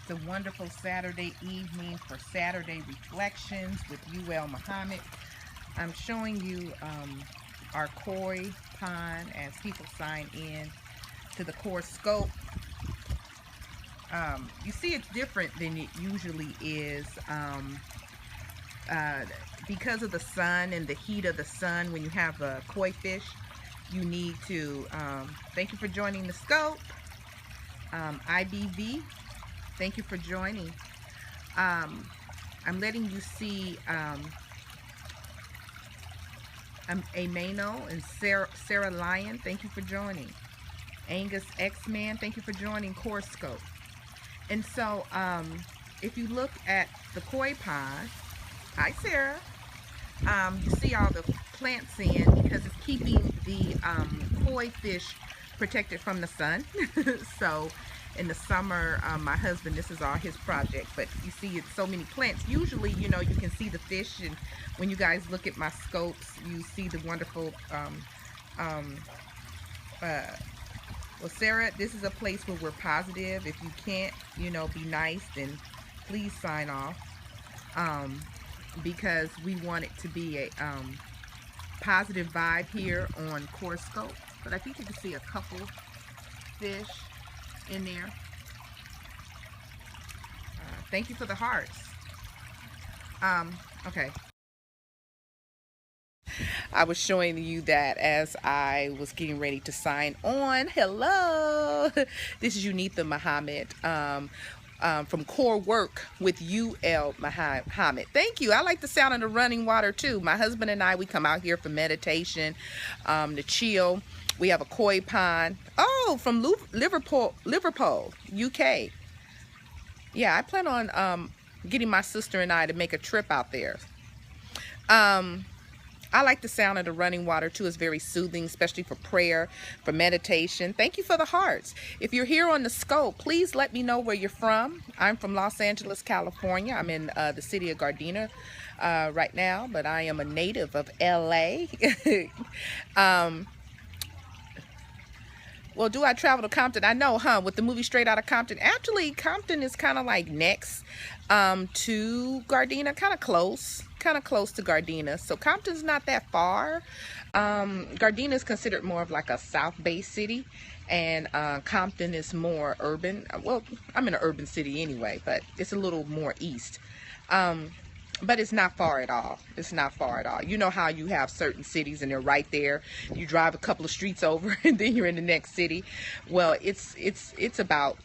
It's a wonderful Saturday evening for Saturday Reflections with UL Muhammad. I'm showing you our koi pond as people sign in to the core scope. You see it's different than it usually is because of the sun and the heat of the sun. When you have a koi fish, you need to, thank you for joining the scope. IBV, thank you for joining. I'm letting you see Amano and Sarah Lyon, thank you for joining. Angus X-Man, thank you for joining Core Scope. And so if you look at the koi pond, hi Sarah, you see all the plants in because it's keeping the koi fish protected from the sun. So in the summer, my husband, this is all his project, but you see it's so many plants. Usually, you know, you can see the fish, and when you guys look at my scopes, you see the wonderful well, Sarah, this is a place where we're positive. If you can't, you know, be nice, then please sign off, because we want it to be a positive vibe here on Core Scope. But I think you can see a couple fish in there. Thank you for the hearts. Okay. I was showing you that as I was getting ready to sign on. Hello, this is Unitha Muhammad from Core Work with UL Muhammad. Thank you. I like the sound of the running water too. My husband and I, we come out here for meditation, to chill. We have a koi pond. Oh, from Liverpool, UK. Yeah, I plan on getting my sister and I to make a trip out there. I like the sound of the running water too. It's very soothing, especially for prayer, for meditation. Thank you for the hearts. If you're here on the scope, please let me know where you're from. I'm from Los Angeles, California. I'm in the city of Gardena right now, but I am a native of LA. Well, do I travel to Compton? I know, huh? With the movie Straight Outta Compton. Actually, Compton is kind of like next to Gardena, kind of close to Gardena. So Compton's not that far. Gardena is considered more of like a South Bay city, and Compton is more urban. Well, I'm in an urban city anyway, but it's a little more east. But it's not far at all. It's not far at all. You know how you have certain cities and they're right there. You drive a couple of streets over and then you're in the next city. Well, it's about,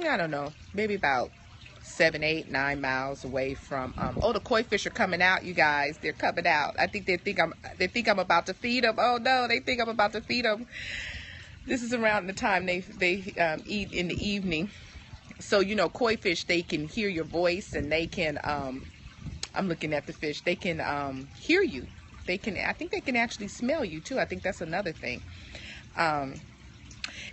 I don't know, maybe about 7, 8, 9 miles away from. Oh, the koi fish are coming out, you guys. They're coming out. I think they think I'm about to feed them. Oh no, they think I'm about to feed them. This is around the time they eat in the evening. So you know, koi fish, they can hear your voice and they can. I'm looking at the fish. They can hear you. They can. I think they can actually smell you too. I think that's another thing.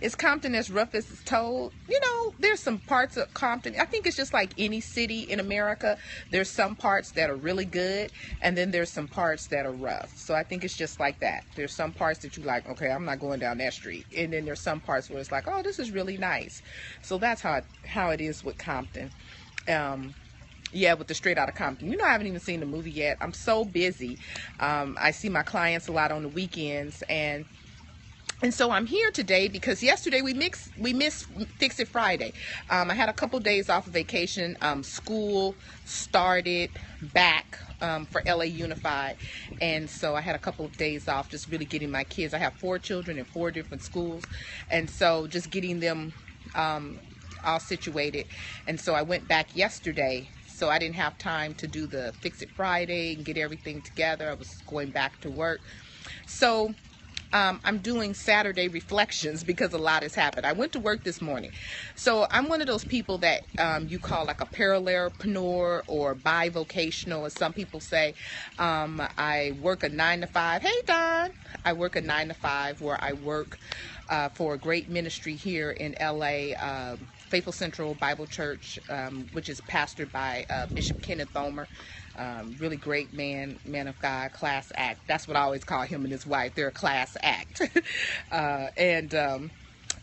Is Compton as rough as it's told? You know, there's some parts of Compton. I think it's just like any city in America. There's some parts that are really good, and then there's some parts that are rough. So I think it's just like that. There's some parts that you like, okay, I'm not going down that street. And then there's some parts where it's like, oh, this is really nice. So that's how it is with Compton. Yeah, with the Straight Outta Compton. You know, I haven't even seen the movie yet. I'm so busy. I see my clients a lot on the weekends, and so I'm here today because yesterday we missed Fix It Friday. I had a couple days off of vacation. School started back for LA Unified, and so I had a couple of days off, just really getting my kids. I have 4 children in 4 different schools, and so just getting them all situated. And so I went back yesterday. So I didn't have time to do the Fix It Friday and get everything together. I was going back to work. So I'm doing Saturday reflections because a lot has happened. I went to work this morning. So I'm one of those people that you call like a paralelpreneur or bivocational, as some people say. I work a 9 to 5. Hey, Don. I work a 9 to 5 where I work for a great ministry here in LA, Faithful Central Bible Church, which is pastored by Bishop Kenneth Omer. Really great man of God, class act. That's what I always call him and his wife. They're a class act.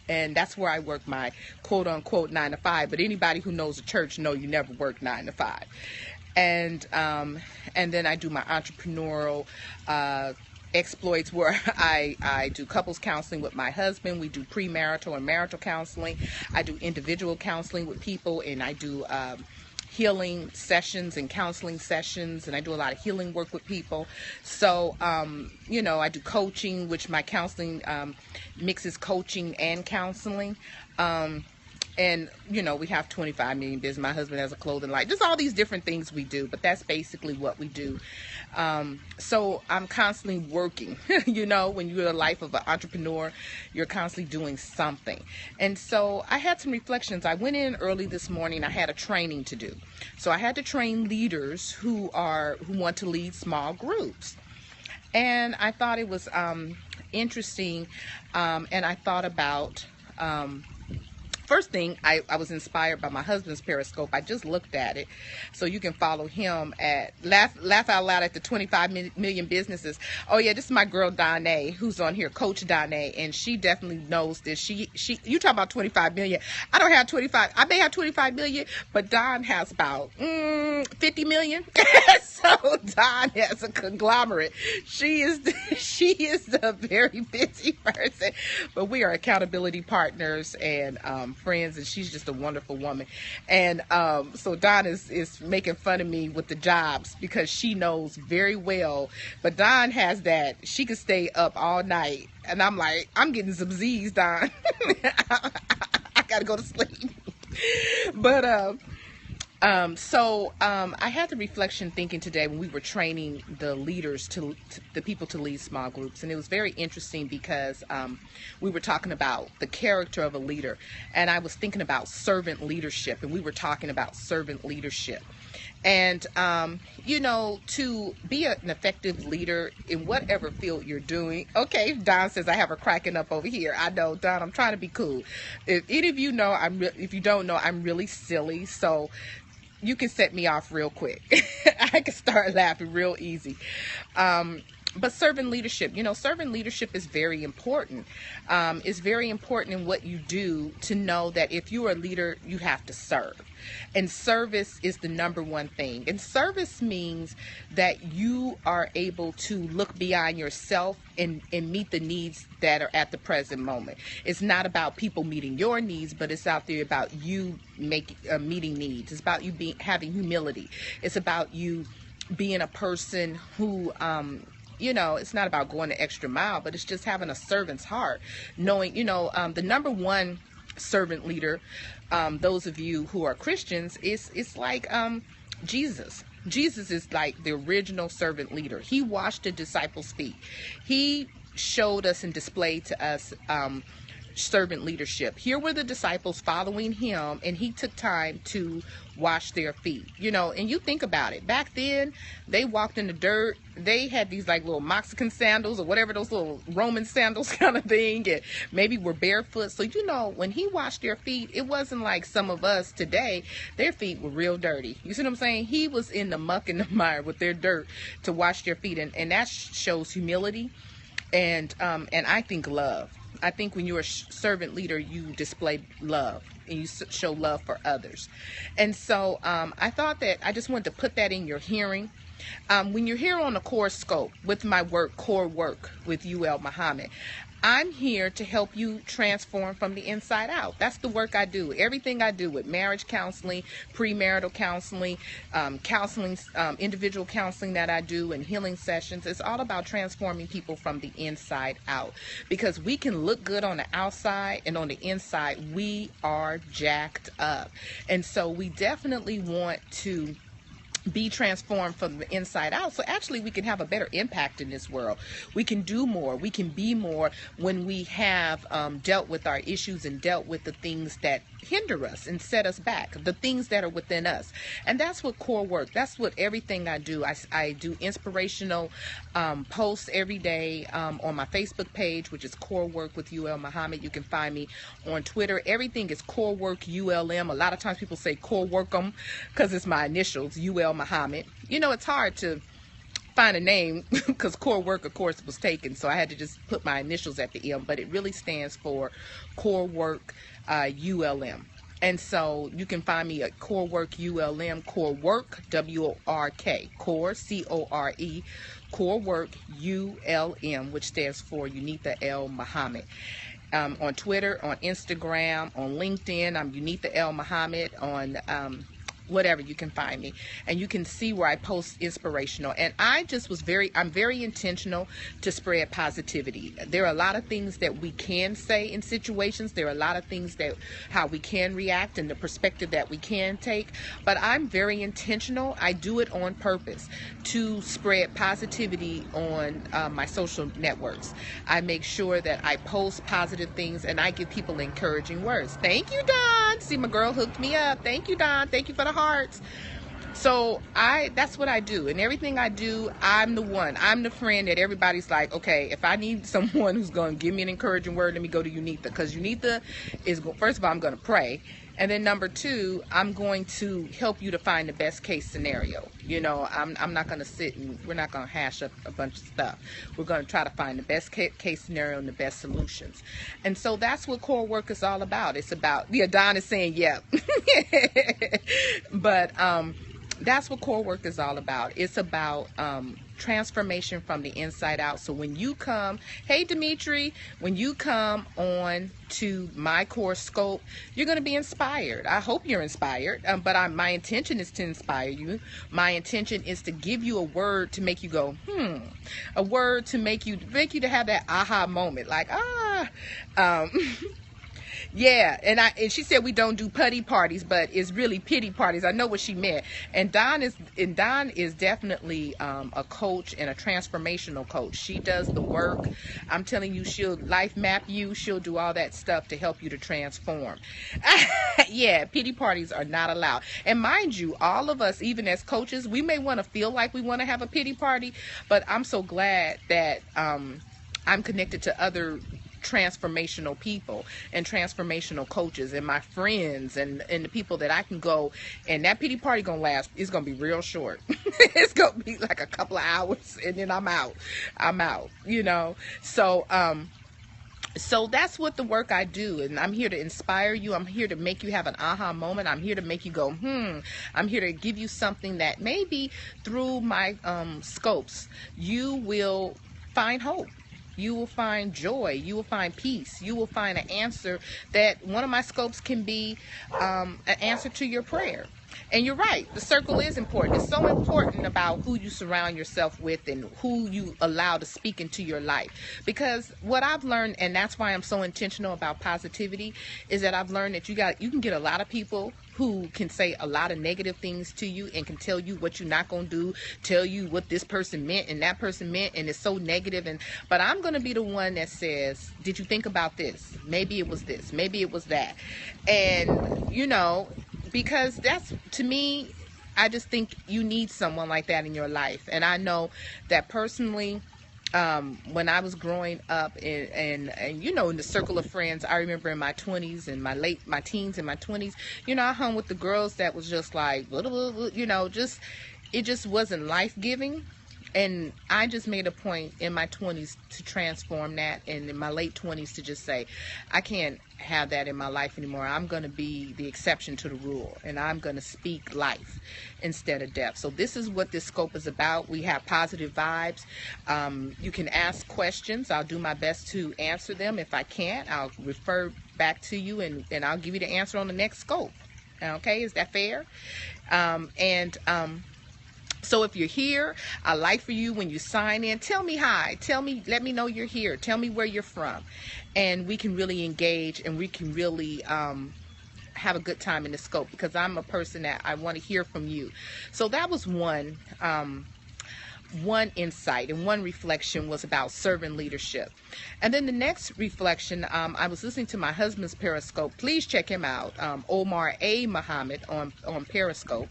And that's where I work my quote unquote 9 to 5. But anybody who knows the church know you never work 9 to 5. And then I do my entrepreneurial exploits where I do couples counseling with my husband. We do premarital and marital counseling. I do individual counseling with people, and I do healing sessions and counseling sessions, and I do a lot of healing work with people. So I do coaching, which my counseling mixes coaching and counseling. And, we have 25 million business. My husband has a clothing line. Just all these different things we do. But that's basically what we do. So I'm constantly working. When you're the life of an entrepreneur, you're constantly doing something. And so I had some reflections. I went in early this morning. I had a training to do. So I had to train leaders who want to lead small groups. And I thought it was interesting. And I thought about... First thing, I was inspired by my husband's Periscope. I just looked at it. So you can follow him at Laugh Out Loud at the 25 million businesses. Oh yeah, this is my girl Donna, who's on here, Coach Donna, and she definitely knows this. You talk about 25 million. I don't have 25. I may have 25 million, but Don has about 50 million. So Don has a conglomerate. She is a very busy person, but we are accountability partners and friends, and she's just a wonderful woman. And so Dawn is making fun of me with the jobs because she knows very well, but Dawn has that she can stay up all night, and I'm like, I'm getting some Z's, Dawn. I gotta go to sleep. But I had the reflection thinking today when we were training the leaders the people to lead small groups, and it was very interesting because we were talking about the character of a leader, and I was thinking about servant leadership, and we were talking about servant leadership. And, to be an effective leader in whatever field you're doing. Okay, Don says I have her cracking up over here. I know, Don, I'm trying to be cool. If any of you know, if you don't know, I'm really silly. So you can set me off real quick. I can start laughing real easy. But servant leadership, servant leadership is very important. It's very important in what you do to know that if you're a leader, you have to serve. And service is the number one thing. And service means that you are able to look beyond yourself and meet the needs that are at the present moment. It's not about people meeting your needs, but it's out there about you meeting needs. It's about you having humility. It's about you being a person who... it's not about going the extra mile, but it's just having a servant's heart. Knowing, the number one servant leader, those of you who are Christians, it's like Jesus. Jesus is like the original servant leader. He washed the disciples' feet. He showed us and displayed to us servant leadership. Here were the disciples following him, and he took time to wash their feet. And you think about it. Back then, they walked in the dirt. They had these like little Mexican sandals or whatever, those little Roman sandals kind of thing, and maybe were barefoot. So, when he washed their feet, it wasn't like some of us today. Their feet were real dirty. You see what I'm saying? He was in the muck and the mire with their dirt to wash their feet. And that shows humility and I think love. I think when you're a servant leader, you display love and you show love for others. And so I thought that I just wanted to put that in your hearing. When you're here on the Core Scope with my work, Core Work with UL Muhammad, I'm here to help you transform from the inside out. That's the work I do. Everything I do with marriage counseling, premarital counseling, individual counseling that I do, and healing sessions, it's all about transforming people from the inside out. Because we can look good on the outside, and on the inside, we are jacked up. And so we definitely want to be transformed from the inside out, so actually we can have a better impact in this world. We can do more, we can be more when we have dealt with our issues and dealt with the things that hinder us and set us back, the things that are within us. And that's what core work, that's what everything I do. I do inspirational posts every day on my Facebook page, which is Core Work with UL Muhammad. You can find me on Twitter. Everything is Core Work ULM. A lot of times people say coreworkulm because it's my initials, UL Muhammad. It's hard to find a name because core work, of course, was taken, so I had to just put my initials at the M, but it really stands for core work ULM. And so you can find me at Core Work ULM, Core Work WORK, Core CORE, Core Work ULM, which stands for Unitha L. Muhammad. On Twitter, on Instagram, on LinkedIn, I'm Unitha L. Muhammad. On whatever, you can find me, and you can see where I post inspirational. And I'm very intentional to spread positivity. There are a lot of things that we can say in situations. There are a lot of things that how we can react and the perspective that we can take, but I'm very intentional. I do it on purpose to spread positivity on my social networks. I make sure that I post positive things and I give people encouraging words. Thank you, Don. See, my girl hooked me up. Thank you, Don. Thank you for the hearts. So that's what I do. And everything I do, I'm the friend that everybody's like, okay, if I need someone who's going to give me an encouraging word, let me go to Unitha. Because Unitha is, first of all, I'm going to pray. And then number two, I'm going to help you to find the best case scenario. You know, I'm not going to sit and we're not going to hash up a bunch of stuff. We're going to try to find the best case scenario and the best solutions. And so that's what core work is all about. It's about, yeah, Don is saying, yep. But that's what core work is all about. It's about transformation from the inside out. So when you come, hey Dimitri, when you come on to my core scope, you're going to be inspired. I hope you're inspired, but my intention is to inspire you. My intention is to give you a word to make you go, a word to make you to have that aha moment, like, yeah, and she said we don't do putty parties, but it's really pity parties. I know what she meant. And Don is definitely a coach and a transformational coach. She does the work. I'm telling you, she'll life map you. She'll do all that stuff to help you to transform. Yeah, pity parties are not allowed. And mind you, all of us, even as coaches, we may want to feel like we want to have a pity party, but I'm so glad that I'm connected to other transformational people and transformational coaches and my friends and the people that I can go, and that pity party gonna last, it's gonna be real short. It's gonna be like a couple of hours and then I'm out, you know. So that's what the work I do, and I'm here to inspire you. I'm here to make you have an aha moment. I'm here to make you go, I'm here to give you something that maybe through my scopes you will find hope. You will find joy. You will find peace. You will find an answer that one of my scopes can be an answer to your prayer. And you're right, the circle is important. It's so important about who you surround yourself with and who you allow to speak into your life. Because what I've learned, and that's why I'm so intentional about positivity, is that I've learned that you can get a lot of people who can say a lot of negative things to you and can tell you what you're not going to do, tell you what this person meant and that person meant, and it's so negative. But I'm going to be the one that says, did you think about this? Maybe it was this, maybe it was that. And, you know, because that's, to me, I just think you need someone like that in your life. And I know that personally, when I was growing up and you know, in the circle of friends, I remember in my 20s and my teens and my 20s, you know, I hung with the girls that was just like, you know, it just wasn't life-giving. And I just made a point in my 20s to transform that, and in my late 20s to just say, I can't have that in my life anymore. I'm going to be the exception to the rule, and I'm going to speak life instead of death. So this is what this scope is about. We have positive vibes. You can ask questions. I'll do my best to answer them. If I can't, I'll refer back to you, and I'll give you the answer on the next scope. Okay, is that fair? So if you're here, I'd like for you, when you sign in, tell me hi. Let me know you're here. Tell me where you're from. And we can really engage, and we can really have a good time in the scope, because I'm a person that I want to hear from you. So that was one insight, and one reflection was about servant leadership. And then the next reflection, I was listening to my husband's Periscope. Please check him out, Omar A. Muhammad on Periscope.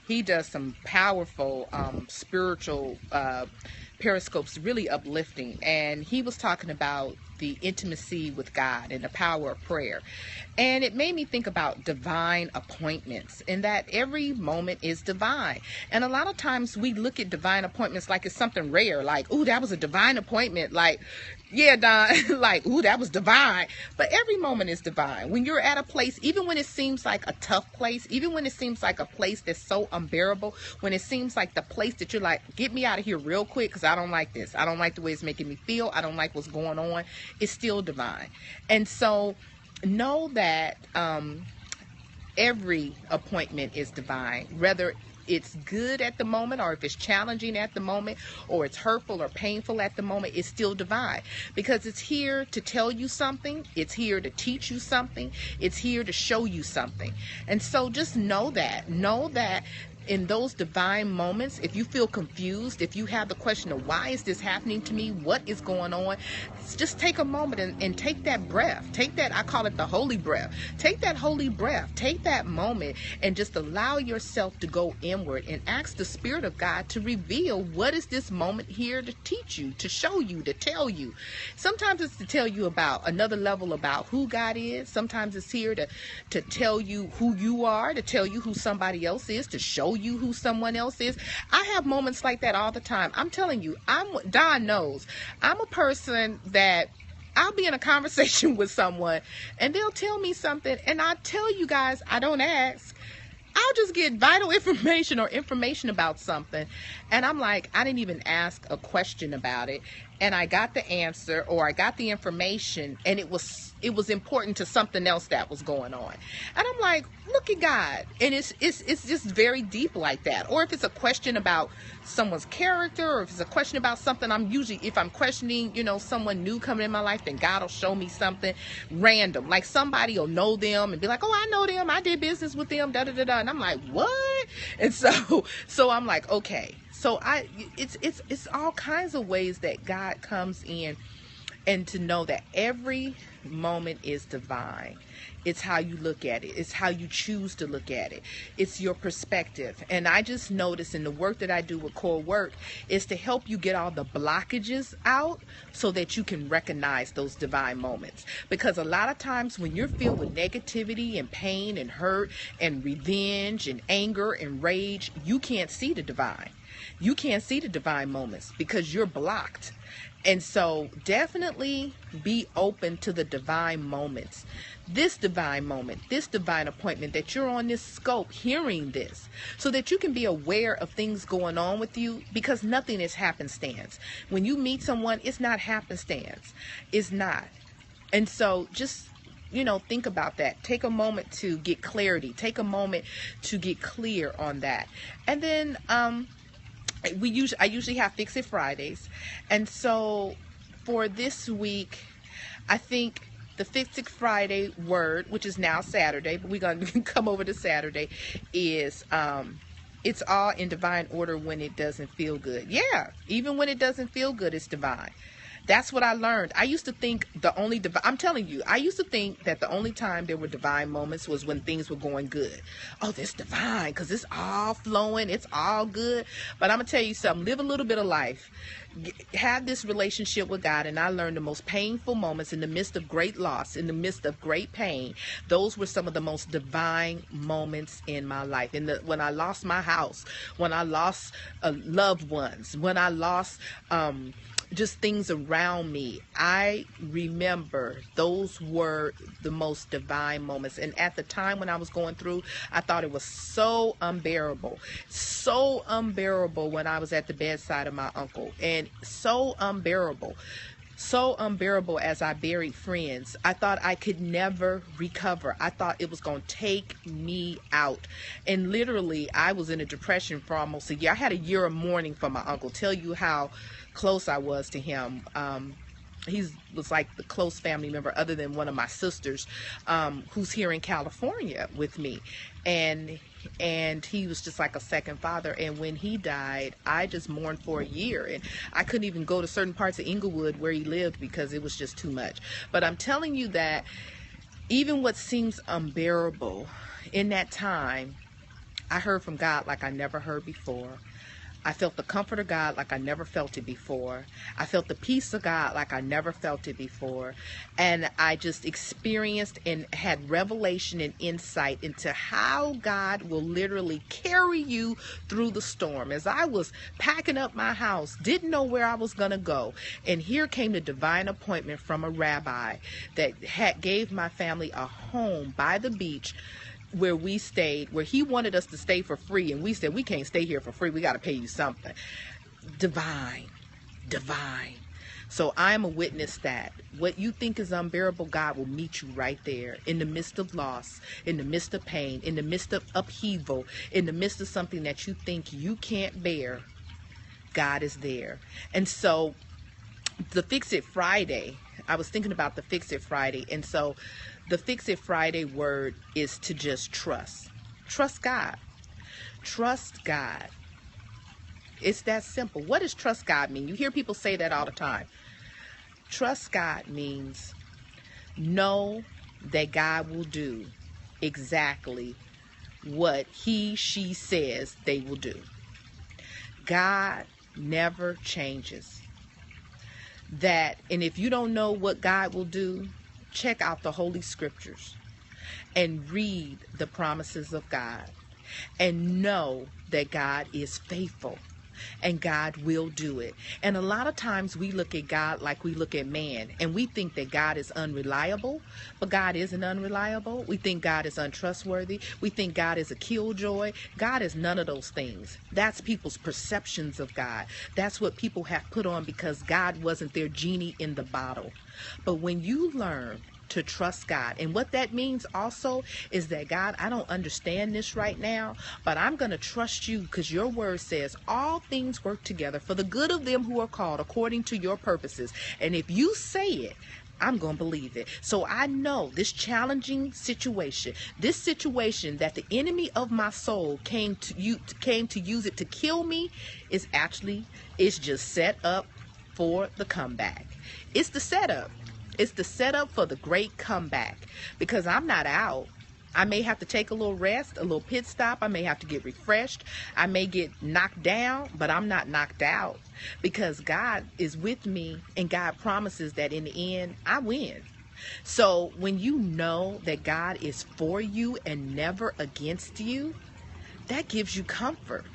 He does some powerful spiritual Periscope's really uplifting, and he was talking about the intimacy with God and the power of prayer. And it made me think about divine appointments, and that every moment is divine. And a lot of times we look at divine appointments like it's something rare, like, ooh, that was a divine appointment. Like, yeah, Don, like, ooh, that was divine. But every moment is divine. When you're at a place, even when it seems like a tough place, even when it seems like a place that's so unbearable, when it seems like the place that you're like, get me out of here real quick because I don't like this. I don't like the way it's making me feel. I don't like what's going on. It's still divine. And so know that every appointment is divine, whether it's good at the moment, or if it's challenging at the moment, or it's hurtful or painful at the moment, it's still divine, because it's here to tell you something, it's here to teach you something, it's here to show you something. And so just know that in those divine moments, if you feel confused, if you have the question of why is this happening to me, what is going on, just take a moment and take that breath. Take that, I call it the holy breath. Take that holy breath. Take that moment and just allow yourself to go inward and ask the Spirit of God to reveal what is this moment here to teach you, to show you, to tell you. Sometimes it's to tell you about another level about who God is. Sometimes it's here to tell you who you are, to tell you who somebody else is, to show you who someone else is. I have moments like that all the time. I'm telling you, Don knows, I'm a person that I'll be in a conversation with someone and they'll tell me something, and I tell you guys, I don't ask. I'll just get vital information or information about something, and I'm like, I didn't even ask a question about it, and I got the answer, or I got the information, and it was important to something else that was going on. And I'm like, look at God. And it's just very deep like that. Or if it's a question about someone's character, or if it's a question about something, if I'm questioning, someone new coming in my life, then God will show me something random. Like somebody will know them and be like, oh, I know them, I did business with them, da da da da. And I'm like, what? And so I'm like, okay. So it's all kinds of ways that God comes in, and to know that every moment is divine. It's how you look at it. It's how you choose to look at it. It's your perspective. And I just noticed in the work that I do with Core Work is to help you get all the blockages out so that you can recognize those divine moments. Because a lot of times when you're filled with negativity and pain and hurt and revenge and anger and rage, you can't see the divine. You can't see the divine moments because you're blocked. And so definitely be open to the divine moments. This divine moment, this divine appointment, that you're on this scope hearing this, so that you can be aware of things going on with you, because nothing is happenstance. When you meet someone, it's not happenstance. It's not. And so just, think about that. Take a moment to get clarity. Take a moment to get clear on that. And then, I usually have Fix It Fridays, and so for this week, I think the Fix It Friday word, which is now Saturday, but we're gonna come over to Saturday, is it's all in divine order when it doesn't feel good. Yeah, even when it doesn't feel good, it's divine. That's what I learned. I used to think I'm telling you, I used to think that the only time there were divine moments was when things were going good. Oh, this divine, because it's all flowing, it's all good. But I'm going to tell you something, live a little bit of life. Have this relationship with God, and I learned the most painful moments in the midst of great loss, in the midst of great pain. Those were some of the most divine moments in my life. When I lost my house, when I lost loved ones, when I lost just things around me, I remember those were the most divine moments. And at the time when I was going through, I thought it was so unbearable when I was at the bedside of my uncle, and so unbearable as I buried friends. I thought I could never recover. I thought it was going to take me out. And literally, I was in a depression for almost a year. I had a year of mourning for my uncle. Tell you how close I was to him. He was like the close family member, other than one of my sisters, who's here in California with me. And he was just like a second father. And when he died, I just mourned for a year, and I couldn't even go to certain parts of Inglewood where he lived because it was just too much. But I'm telling you that even what seems unbearable in that time, I heard from God like I never heard before. I felt the comfort of God like I never felt it before. I felt the peace of God like I never felt it before. And I just experienced and had revelation and insight into how God will literally carry you through the storm. As I was packing up my house, didn't know where I was going to go. And here came the divine appointment from a rabbi that gave my family a home by the beach where we stayed, where he wanted us to stay for free, and we said, we can't stay here for free, we got to pay you something. Divine. So I'm a witness that what you think is unbearable, God will meet you right there in the midst of loss, in the midst of pain, in the midst of upheaval, in the midst of something that you think you can't bear. God is there. And so the Fix It Friday, I was thinking about the Fix It Friday, and so the Fix It Friday word is to just trust. Trust God. Trust God. It's that simple. What does trust God mean? You hear people say that all the time. Trust God means know that God will do exactly what he, she says they will do. God never changes. And if you don't know what God will do, check out the Holy Scriptures and read the promises of God and know that God is faithful and God will do it. And a lot of times we look at God like we look at man, and we think that God is unreliable, but God isn't unreliable. We think God is untrustworthy. We think God is a killjoy. God is none of those things. That's people's perceptions of God. That's what people have put on because God wasn't their genie in the bottle. But when you learn to trust God, and what that means also is that, God, I don't understand this right now, but I'm going to trust you because your word says all things work together for the good of them who are called according to your purposes. And if you say it, I'm going to believe it. So I know this challenging situation, this situation that the enemy of my soul came to use it to kill me, is just set up for the comeback. It's the setup. It's the setup for the great comeback, because I'm not out. I may have to take a little rest, a little pit stop. I may have to get refreshed. I may get knocked down, but I'm not knocked out, because God is with me, and God promises that in the end, I win. So when you know that God is for you and never against you, that gives you comfort.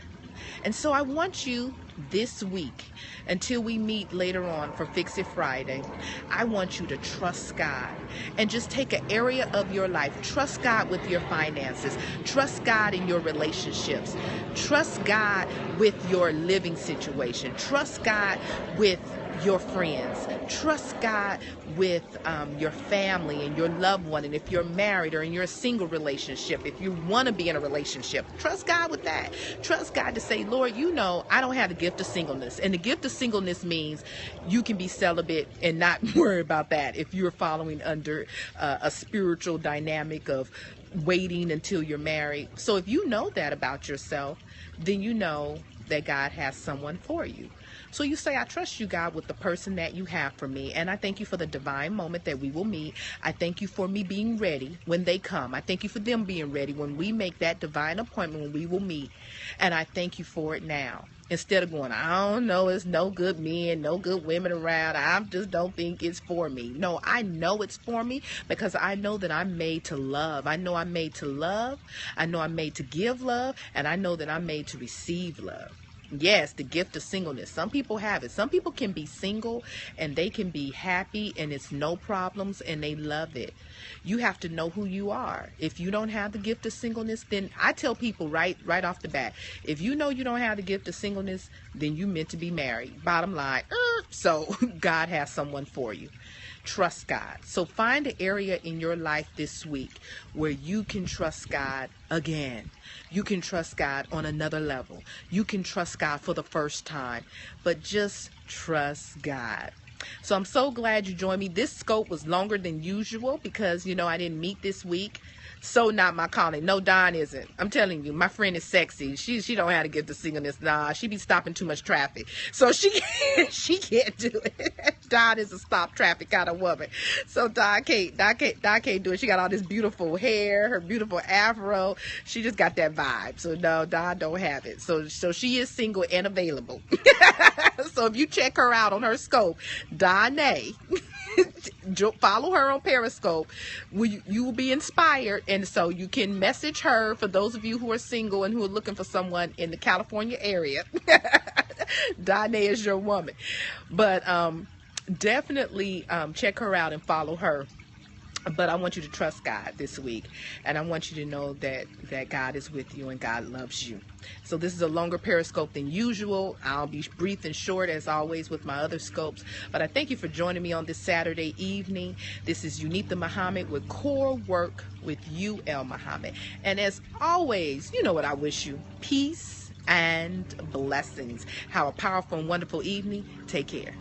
And so I want you this week, until we meet later on for Fix It Friday, I want you to trust God and just take an area of your life. Trust God with your finances. Trust God in your relationships. Trust God with your living situation. Trust God with your friends. Trust God with your family and your loved one. And if you're married or in your single relationship, if you want to be in a relationship, trust God with that. Trust God to say, Lord, you know, I don't have the gift of singleness. And the gift of singleness means you can be celibate and not worry about that if you're following under a spiritual dynamic of waiting until you're married. So if you know that about yourself, then you know that God has someone for you. So you say, I trust you, God, with the person that you have for me. And I thank you for the divine moment that we will meet. I thank you for me being ready when they come. I thank you for them being ready when we make that divine appointment when we will meet. And I thank you for it now. Instead of going, I don't know, it's no good men, no good women around, I just don't think it's for me. No, I know it's for me, because I know that I'm made to love. I know I'm made to love. I know I'm made to give love. And I know that I'm made to receive love. Yes, the gift of singleness. Some people have it. Some people can be single and they can be happy and it's no problems and they love it. You have to know who you are. If you don't have the gift of singleness, then I tell people right off the bat, if you know you don't have the gift of singleness, then you meant to be married. Bottom line. So God has someone for you. Trust God. So find an area in your life this week where you can trust God again. You can trust God on another level. You can trust God for the first time, but just trust God. So I'm so glad you joined me. This scope was longer than usual because, I didn't meet this week. So not my calling. No, Dawn isn't. I'm telling you, my friend is sexy. She don't have to get to singleness. Nah, she be stopping too much traffic. So she can't do it. Dawn is a stop traffic kind of woman. So Dawn can't do it. She got all this beautiful hair, her beautiful afro. She just got that vibe. So no, Dawn don't have it. So she is single and available. So if you check her out on her scope, Donna, follow her on Periscope. You will be inspired, and so you can message her for those of you who are single and who are looking for someone in the California area. Donna is your woman. But definitely check her out and follow her. But I want you to trust God this week, and I want you to know that God is with you and God loves you. So this is a longer Periscope than usual. I'll be brief and short as always with my other scopes, but I thank you for joining me on this Saturday evening. This is Unitha Muhammad with Core Work with UL Muhammad. And as always, you know what I wish you: peace and blessings. Have a powerful and wonderful evening. Take care.